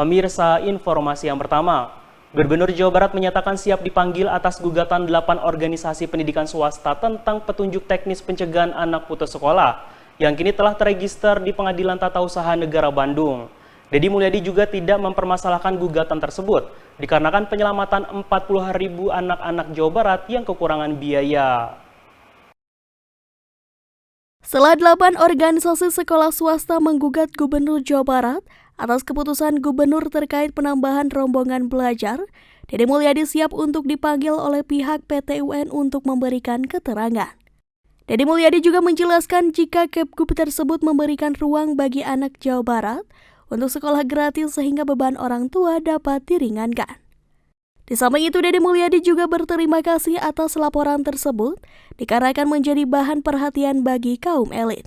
Pemirsa, informasi yang pertama, Gubernur Jawa Barat menyatakan siap dipanggil atas gugatan 8 organisasi pendidikan swasta tentang petunjuk teknis pencegahan anak putus sekolah yang kini telah terregister di Pengadilan Tata Usaha Negara Bandung. Deddy Mulyadi juga tidak mempermasalahkan gugatan tersebut dikarenakan penyelamatan 40.000 anak-anak Jawa Barat yang kekurangan biaya. Setelah 8 organisasi sekolah swasta menggugat Gubernur Jawa Barat atas keputusan gubernur terkait penambahan rombongan belajar, Deddy Mulyadi siap untuk dipanggil oleh pihak PT UN untuk memberikan keterangan. Deddy Mulyadi juga menjelaskan jika Kepgub tersebut memberikan ruang bagi anak Jawa Barat untuk sekolah gratis sehingga beban orang tua dapat diringankan. Di samping itu, Deddy Mulyadi juga berterima kasih atas laporan tersebut dikarenakan menjadi bahan perhatian bagi kaum elit.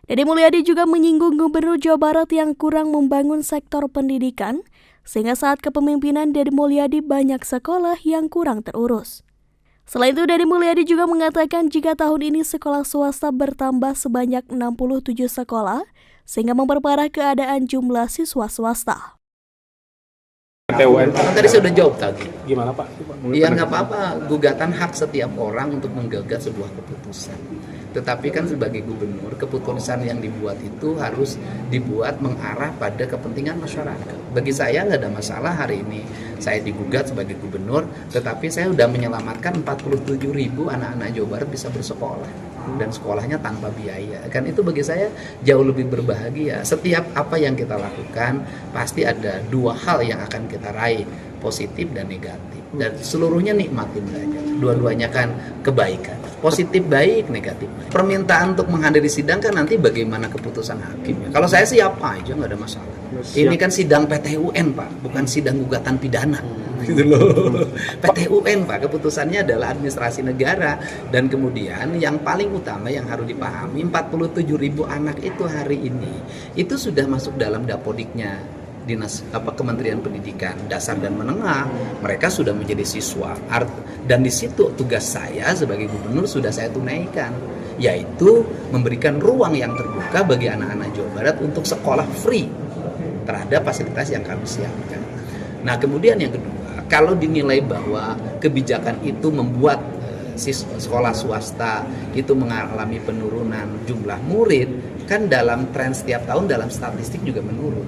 Deddy Mulyadi juga menyinggung Gubernur Jawa Barat yang kurang membangun sektor pendidikan, sehingga saat kepemimpinan Deddy Mulyadi banyak sekolah yang kurang terurus. Selain itu, Deddy Mulyadi juga mengatakan jika tahun ini sekolah swasta bertambah sebanyak 67 sekolah, sehingga memperparah keadaan jumlah siswa swasta. TUN. Tadi saya sudah jawab tadi. Gimana Pak? Iya nggak apa-apa, gugatan hak setiap orang untuk menggugat sebuah keputusan. Tetapi kan sebagai gubernur, keputusan yang dibuat itu harus dibuat mengarah pada kepentingan masyarakat. Bagi saya nggak ada masalah hari ini saya digugat sebagai gubernur, tetapi saya sudah menyelamatkan 47.000 anak-anak Jawa Barat bisa bersekolah. Dan sekolahnya tanpa biaya. Kan itu bagi saya jauh lebih berbahagia. Setiap apa yang kita lakukan, pasti ada dua hal yang akan kita raih, positif dan negatif. Dan seluruhnya nikmatin saja. Dua-duanya kan kebaikan. Positif baik, negatif baik. Permintaan untuk menghadiri sidang kan nanti bagaimana keputusan hakim. Kalau saya sih apa aja, nggak ada masalah. Ini kan sidang PT UN Pak, bukan sidang gugatan pidana. Gitu loh. PT UN Pak, keputusannya adalah administrasi negara. Dan kemudian yang paling utama yang harus dipahami, 47.000 anak itu hari ini itu sudah masuk dalam dapodiknya Dinas Kementerian Pendidikan Dasar dan Menengah. Mereka sudah menjadi siswa. Dan di situ tugas saya sebagai gubernur sudah saya tunaikan, yaitu memberikan ruang yang terbuka bagi anak-anak Jawa Barat untuk sekolah free terhadap fasilitas yang kami siapkan. Nah, kemudian yang kedua, kalau dinilai bahwa kebijakan itu membuat sekolah swasta itu mengalami penurunan jumlah murid, kan dalam tren setiap tahun dalam statistik juga menurun.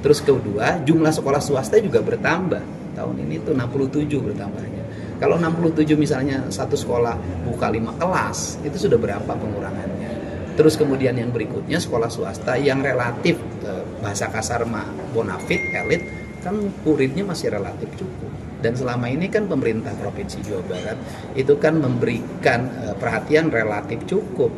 Terus kedua, jumlah sekolah swasta juga bertambah. Tahun ini tuh 67 bertambahnya. Kalau 67 misalnya satu sekolah buka 5 kelas, itu sudah berapa pengurangannya? Terus kemudian yang berikutnya sekolah swasta yang relatif bahasa kasar bonafit, elit, kan muridnya masih relatif cukup. Dan selama ini kan pemerintah Provinsi Jawa Barat itu kan memberikan perhatian relatif cukup.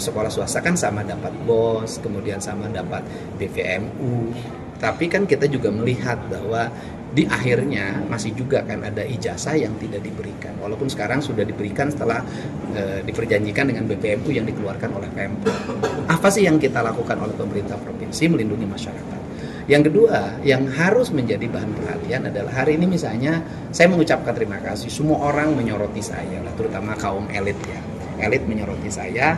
Sekolah swasta kan sama dapat BOS, kemudian sama dapat BVMU. Tapi kan kita juga melihat bahwa di akhirnya masih juga kan ada ijazah yang tidak diberikan. Walaupun sekarang sudah diberikan setelah diperjanjikan dengan BVMU yang dikeluarkan oleh Pemprov. Apa sih yang kita lakukan oleh pemerintah provinsi melindungi masyarakat? Yang kedua, yang harus menjadi bahan perhatian adalah hari ini misalnya saya mengucapkan terima kasih. Semua orang menyoroti saya, terutama kaum elit ya. Elit menyoroti saya.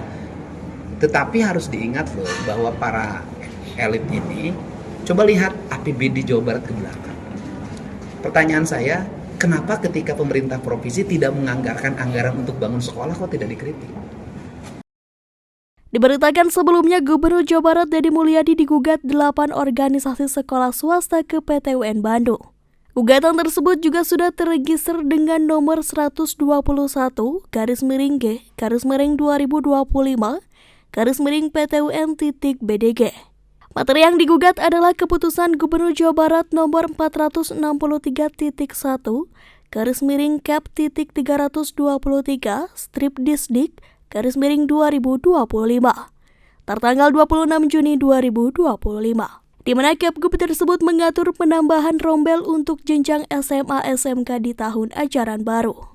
Tetapi harus diingat loh bahwa para elit ini, coba lihat APBD Jawa Barat ke belakang. Pertanyaan saya, kenapa ketika pemerintah provinsi tidak menganggarkan anggaran untuk bangun sekolah kok tidak dikritik? Diberitakan sebelumnya, Gubernur Jawa Barat Deddy Mulyadi digugat 8 organisasi sekolah swasta ke PT UN Bandung. Gugatan tersebut juga sudah terregister dengan nomor 121-G/2025/PTUN.BDG. Materi yang digugat adalah keputusan Gubernur Jawa Barat nomor 463.1/Cap/323/Distrik/2025 tertanggal 26 Juni 2025. Di mana Kepgub tersebut mengatur penambahan rombel untuk jenjang SMA SMK di tahun ajaran baru.